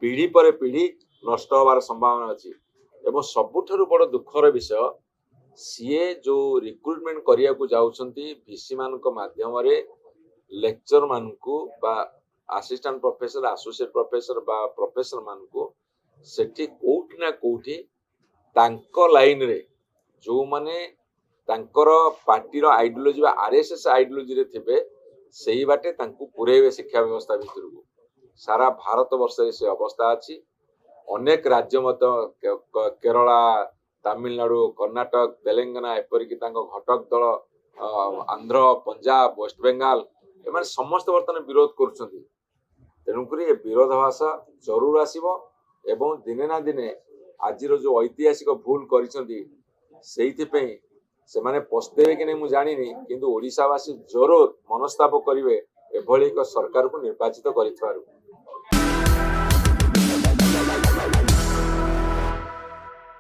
पीढ़ी पर पीढ़ी नष्ट होवार संभावना अच्छी एवं सबुठारु बड़ दुखर विषय सीए जो रिक्रुटमेंट करिया को जाउछंती वीसी मानक माध्यम रे लेक्चर मानकू बा असिस्टेंट प्रोफेसर एसोसिएट प्रोफेसर बा प्रोफेसर मानकू सेठी कोउठी ना कोउठी तांको लाइन रे जो माने तांकर पार्टीर आइडियोलॉजी बा आरएसएस आइडियोलॉजी रे थिबे सेही बाटे तांकू पुरेबे शिक्षा व्यवस्था भितर को सारा भारत वर्ष से अवस्था अच्छी अनेक राज्य मत केरला तमिलनाडु कर्णाटक तेलंगाना एपरिक घटक दल आंध्र पंजाब वेस्ट बेंगाल एम समस्त बर्तमान विरोध कर तेणुक विरोधाभास जरूर आसब एवं दिने ना दिने आज जो ऐतिहासिक भूल कर से पस्तेबे कि नहीं मुझे जानी किंतु ओडिशावासी जरूर मनस्ताप करेंगे एभली एक सरकार को निर्वाचित कर।